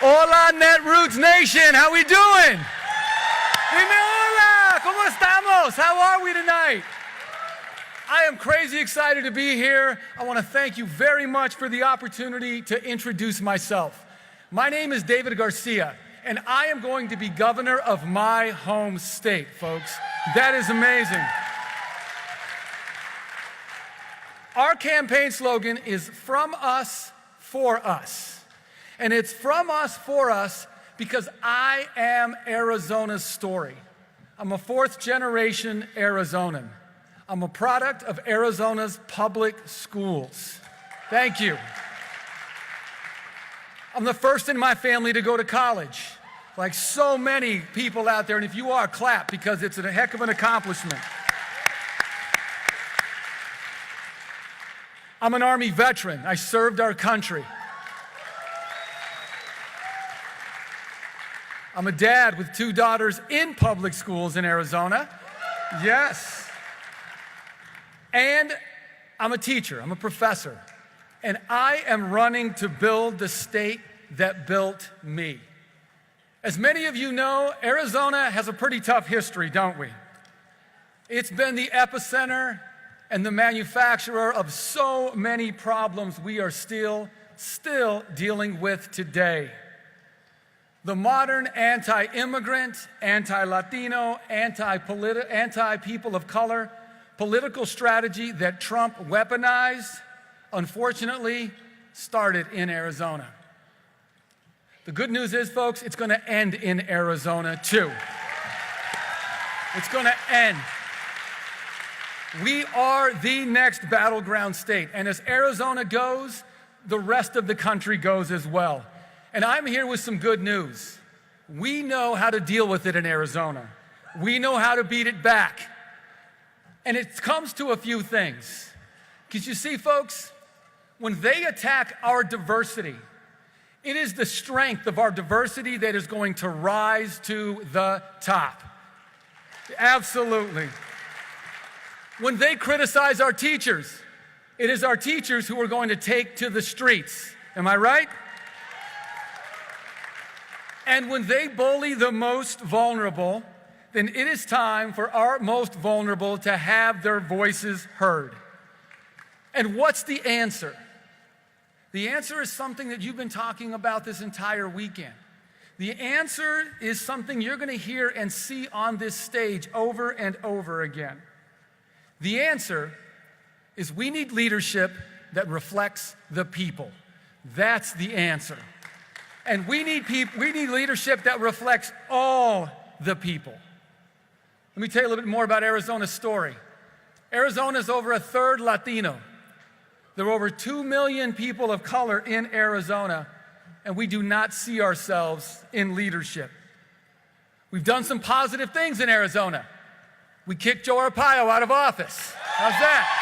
Hola, Netroots Nation. How we doing? Dime hola. ¿Cómo estamos? How are we tonight? I am crazy excited to be here. I want to thank you very much for the opportunity to introduce myself. My name is David Garcia, and I am going to be governor of my home state, folks. That is amazing. Our campaign slogan is "From Us, For Us." And it's from us, for us, because I am Arizona's story. I'm a fourth-generation Arizonan. I'm a product of Arizona's public schools. Thank you. I'm the first in my family to go to college, like so many people out there, and if you are, clap, because it's a heck of an accomplishment. I'm an Army veteran. I served our country. I'm a dad with 2 daughters in public schools in Arizona. Yes. And I'm a teacher. I'm a professor. And I am running to build the state that built me. As many of you know, Arizona has a pretty tough history, don't we? It's been the epicenter and the manufacturer of so many problems we are still dealing with today. The modern anti-immigrant, anti-Latino, anti-people of color political strategy that Trump weaponized, unfortunately, started in Arizona. The good news is, folks, it's going to end in Arizona, too. It's going to end. We are the next battleground state, and as Arizona goes, the rest of the country goes as well. And I'm here with some good news. We know how to deal with it in Arizona. We know how to beat it back. And it comes to a few things. Because you see, folks, when they attack our diversity, it is the strength of our diversity that is going to rise to the top. Absolutely. When they criticize our teachers, it is our teachers who are going to take to the streets. Am I right? And when they bully the most vulnerable, then it is time for our most vulnerable to have their voices heard. And what's the answer? The answer is something that you've been talking about this entire weekend. The answer is something you're going to hear and see on this stage over and over again. The answer is we need leadership that reflects the people. That's the answer. And we need leadership that reflects all the people. Let me tell you a little bit more about Arizona's story. Arizona is over 1/3 Latino. There are over 2 million people of color in Arizona, and we do not see ourselves in leadership. We've done some positive things in Arizona. We kicked Joe Arpaio out of office. How's that?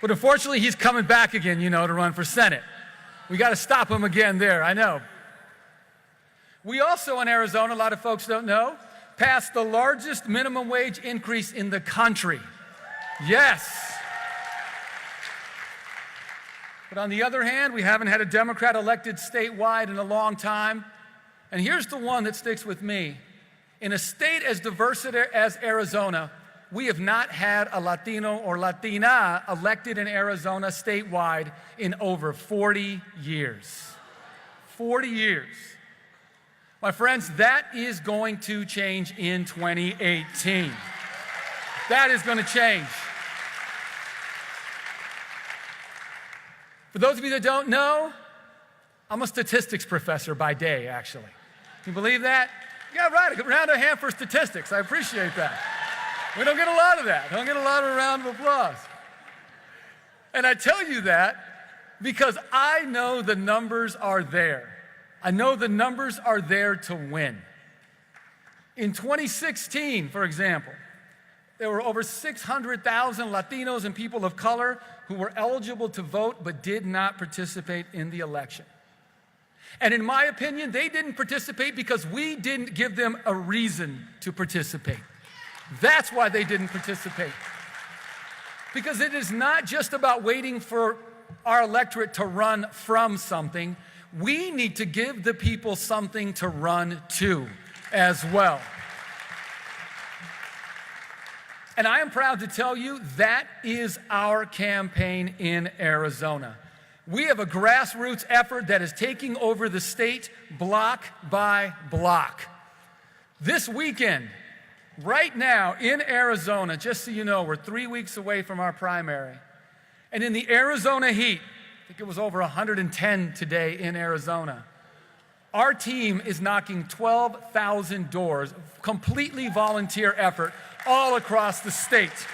But unfortunately, he's coming back again, to run for Senate. We got to stop him again there, I know. We also in Arizona, a lot of folks don't know, passed the largest minimum wage increase in the country. Yes. But on the other hand, we haven't had a Democrat elected statewide in a long time. And here's the one that sticks with me. In a state as diverse as Arizona, we have not had a Latino or Latina elected in Arizona statewide in over 40 years. 40 years. My friends, that is going to change in 2018. That is going to change. For those of you that don't know, I'm a statistics professor by day, actually. Can you believe that? Yeah, right. A round of hand for statistics. I appreciate that. We don't get a lot of that. I don't get a lot of a round of applause. And I tell you that because I know the numbers are there. I know the numbers are there to win. In 2016, for example, there were over 600,000 Latinos and people of color who were eligible to vote but did not participate in the election. And in my opinion, they didn't participate because we didn't give them a reason to participate. That's why they didn't participate. Because it is not just about waiting for our electorate to run from something. We need to give the people something to run to as well. And I am proud to tell you that is our campaign in Arizona. We have a grassroots effort that is taking over the state block by block. This weekend, right now in Arizona, just so you know, we're 3 weeks away from our primary. And in the Arizona heat, I think it was over 110 today in Arizona, our team is knocking 12,000 doors, completely volunteer effort all across the state.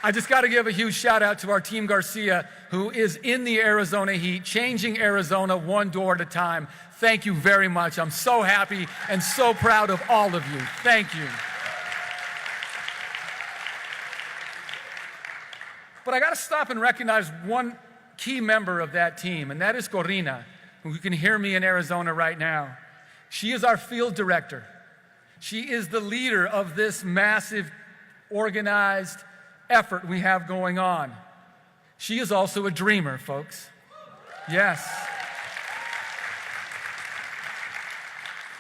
I just got to give a huge shout out to our team Garcia, who is in the Arizona heat, changing Arizona one door at a time. Thank you very much. I'm so happy and so proud of all of you. Thank you. But I got to stop and recognize one key member of that team, and that is Corina, who you can hear me in Arizona right now. She is our field director. She is the leader of this massive, organized effort we have going on. She is also a dreamer, folks. Yes.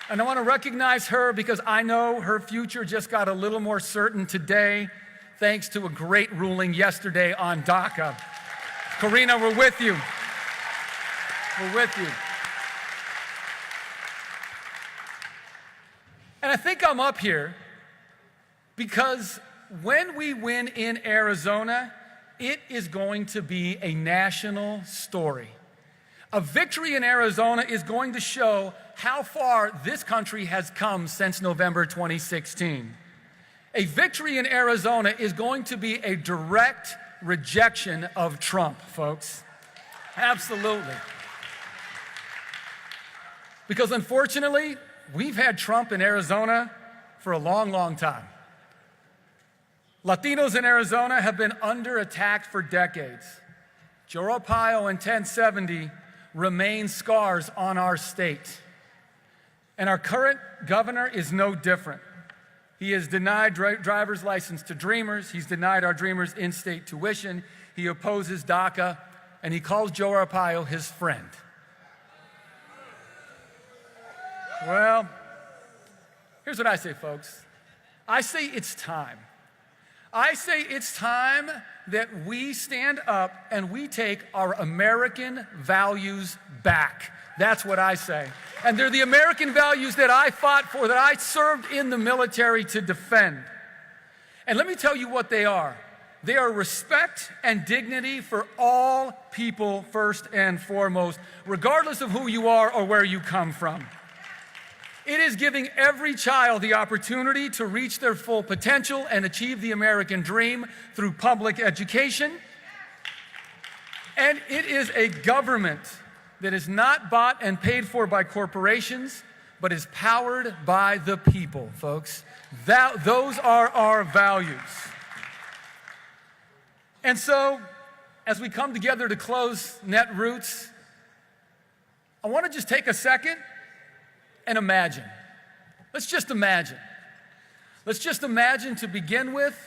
And I want to recognize her because I know her future just got a little more certain today, thanks to a great ruling yesterday on DACA. Corina, we're with you. We're with you. And I think I'm up here because when we win in Arizona, it is going to be a national story. A victory in Arizona is going to show how far this country has come since November 2016. A victory in Arizona is going to be a direct rejection of Trump, folks. Absolutely. Because unfortunately, we've had Trump in Arizona for a long, long time. Latinos in Arizona have been under attack for decades. Joe Arpaio and 1070 remain scars on our state. And our current governor is no different. He has denied driver's license to Dreamers. He's denied our Dreamers in-state tuition. He opposes DACA, and he calls Joe Arpaio his friend. Well, here's what I say, folks. I say it's time. I say it's time that we stand up and we take our American values back. That's what I say. And they're the American values that I fought for, that I served in the military to defend. And let me tell you what they are. They are respect and dignity for all people first and foremost, regardless of who you are or where you come from. It is giving every child the opportunity to reach their full potential and achieve the American dream through public education. And it is a government that is not bought and paid for by corporations, but is powered by the people, folks. Those are our values. And so, as we come together to close Netroots, I want to just take a second and imagine. Let's just imagine. Let's just imagine, to begin with,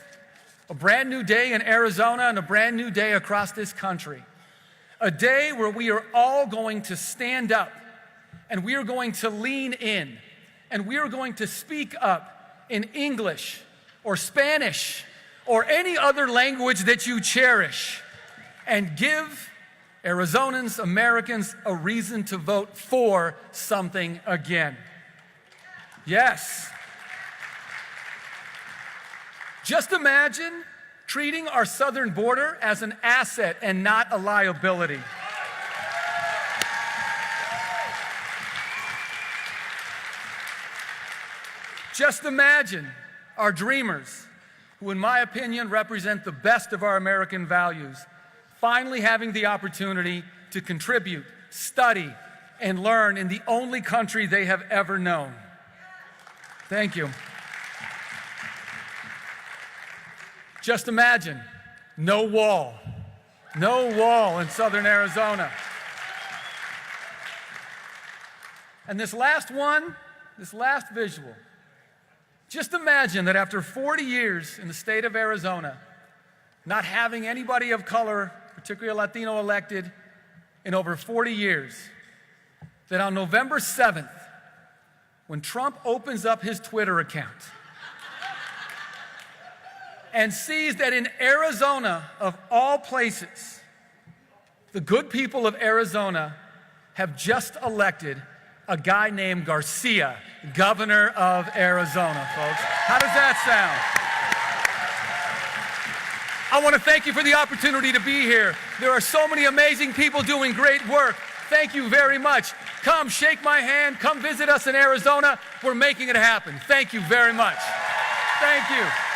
a brand new day in Arizona and a brand new day across this country. A day where we are all going to stand up and we are going to lean in and we are going to speak up in English or Spanish or any other language that you cherish and give Arizonans, Americans, a reason to vote for something again. Yes. Just imagine treating our southern border as an asset and not a liability. Just imagine our dreamers, who in my opinion represent the best of our American values, finally having the opportunity to contribute, study, and learn in the only country they have ever known. Thank you. Just imagine, no wall in southern Arizona. And this last visual, Just imagine that after 40 years in the state of Arizona, not having anybody of color, particularly a Latino, elected in over 40 years, that on November 7th, when Trump opens up his Twitter account and sees that in Arizona, of all places, the good people of Arizona have just elected a guy named Garcia, governor of Arizona, folks. How does that sound? I want to thank you for the opportunity to be here. There are so many amazing people doing great work. Thank you very much. Come shake my hand. Come visit us in Arizona. We're making it happen. Thank you very much. Thank you.